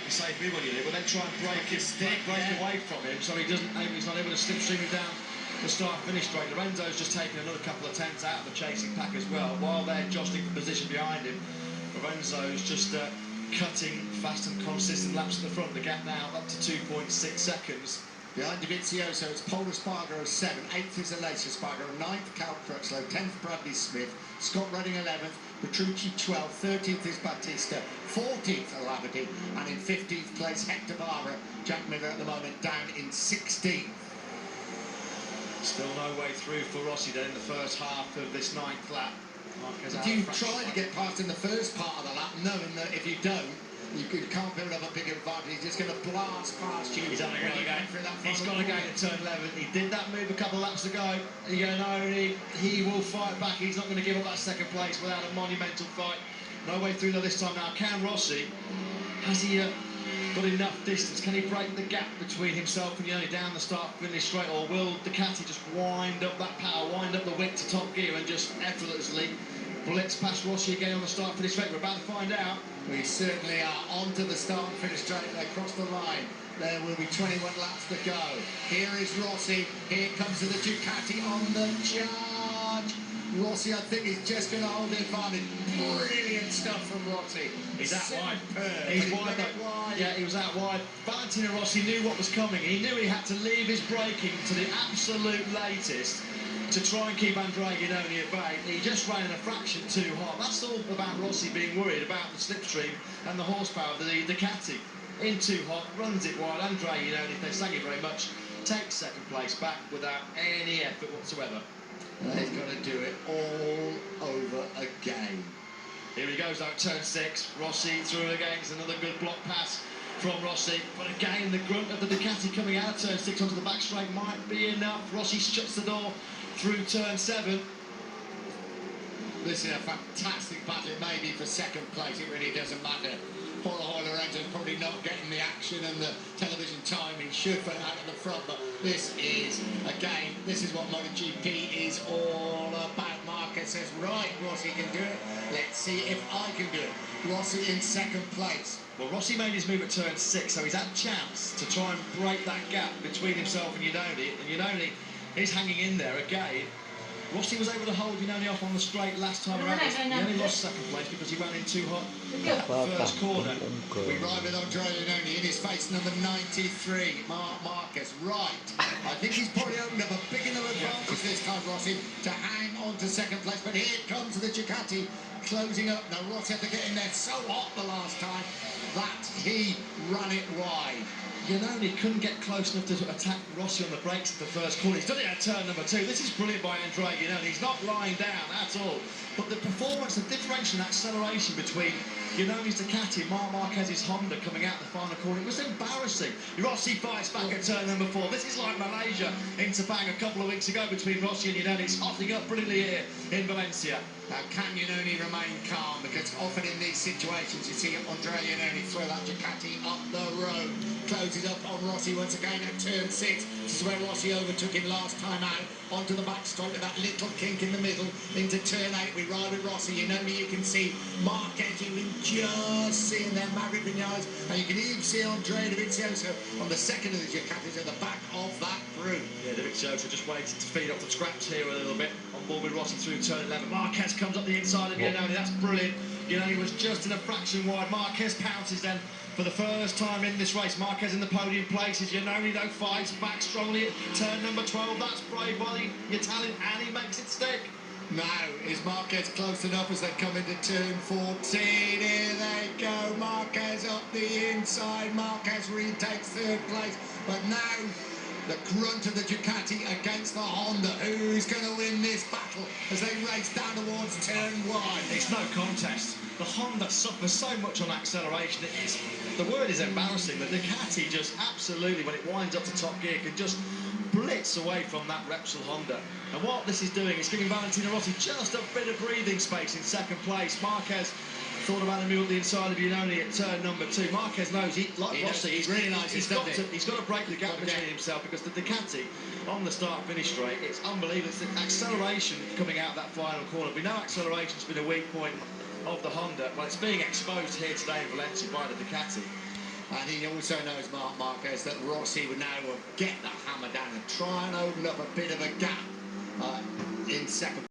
make a safe move on you, but then try and break away from him so he's not able to slipstream him down the start-finish straight. Lorenzo's just taken another couple of tenths out of the chasing pack as well. While they're jostling for position behind him, Lorenzo's just cutting fast and consistent laps at the front. The gap now up to 2.6 seconds. Behind Vinniales, it's Paul Espargaro 7, 8th is Alessia Espargaro, 9th Cal Crutchlow, 10th Bradley Smith, Scott Redding 11th, Petrucci 12th, 13th is Battista, 14th Labadie, and in 15th place Hector Barra. Jack Miller at the moment down in 16th. Still no way through for Rossi then in the first half of this 9th lap. Do you try to get past in the first part of the lap, knowing that if you don't, you can't build up a bigger advantage? He's just going to blast past you. He's got to go to turn 11. He did that move a couple of laps ago. He will fight back. He's not going to give up that second place without a monumental fight. No way through though this time now. Can Rossi, has he got enough distance? Can he break the gap between himself and Yoni down the start-finish straight, or will Ducati just wind up that power, wind up the wick to top gear and just effortlessly blitz past Rossi again on the start-finish straight? We're about to find out. We certainly are onto the start-finish straight. They cross the line. There will be 21 laps to go. Here is Rossi. Here comes the Ducati on the charge. Rossi, I think, is just going to hold the advantage. Brilliant stuff from Rossi. He's that wide. He's wide. Yeah, he was that wide. Valentino Rossi knew what was coming. He knew he had to leave his braking to the absolute latest to try and keep Andrea Iannone at bay. He just ran in a fraction too hot. That's all about Rossi being worried about the slipstream and the horsepower of the Ducati. In too hot, runs it wide. Andrea Iannone, thank you very much, takes second place back without any effort whatsoever. He's got to do it all over again. Here he goes out turn 6. Rossi through again. It's another good block pass from Rossi. But again, the grunt of the Ducati coming out of turn 6 onto the back straight might be enough. Rossi shuts the door through turn 7. This is a fantastic battle. It may be for second place. It really doesn't matter. Paul Lorenzo's probably not getting the action and the television time he should put out at the front, but this is, again, this is what MotoGP is all about. Marquez says, right, Rossi can do it. Let's see if I can do it. Rossi in second place. Well, Rossi made his move at turn 6, so he's had a chance to try and break that gap between himself and Iannone, and Iannone is hanging in there again. Rossi was able to hold Iannone off on the straight last time around. He only lost second place because he ran in too hot first corner. We ride with Andrea Iannone in his face, number 93, Marquez. Right. I think he's probably opened up a big enough advantage this time, Rossi, to hang on to second place. But here comes the Ducati closing up. Now, Rossi had to get in there so hot the last time that he ran it wide. Iannone couldn't get close enough to attack Rossi on the brakes at the first corner. He's done it at turn number 2. This is brilliant by Andrea Iannone. He's not lying down at all. But the performance, the differential and acceleration between Iannone's Ducati and Marquez's Honda coming out the final corner, it was embarrassing. Rossi fights back at turn number 4. This is like Malaysia in Sepang a couple of weeks ago between Rossi and Iannone. It's hotting up brilliantly here in Valencia. Now, can Iannone remain calm? Because often in these situations, you see Andrea Iannone throw that Ducati up the road. Closes up on Rossi once again at turn 6. This is where Rossi overtook him last time out. Onto the back straight with that little kink in the middle. Into turn 8, we ride with Rossi. Iannone, you can see Marquez, you can just see in there, Maverick Vinniales. And you can even see Andrea Dovizioso on the second of the Ducatis at the back of that group. Yeah, Dovizioso just waiting to feed off the scraps here a little bit. On board with Rossi through turn 11. Marquez comes up the inside of Iannone. That's brilliant. Iannone was just in a fraction wide. Marquez pounces then for the first time in this race. Marquez in the podium places. Iannone though fights back strongly at turn number 12. That's brave by the Italian, and he makes it stick. Now, is Marquez close enough as they come into turn 14? Here they go. Marquez up the inside. Marquez retakes third place. But now, the grunt of the Ducati against the Honda. Who's going to win this battle as they race down towards turn 1? It's no contest. The Honda suffers so much on acceleration. The word is embarrassing. The Ducati just absolutely, when it winds up to top gear, can just blitz away from that Repsol Honda. And what this is doing is giving Valentino Rossi just a bit of breathing space in second place. Marquez thought about a move at the inside of Iannone at turn number 2. Marquez knows, Rossi, he's got to break the gap between himself, because the Ducati on the start-finish straight, it's unbelievable. It's the acceleration coming out of that final corner. We know acceleration's been a weak point of the Honda. Well, it's being exposed here today in Valencia by the Ducati. And he also knows, Mark Marquez, that Rossi would now get that hammer down and try and open up a bit of a gap in second.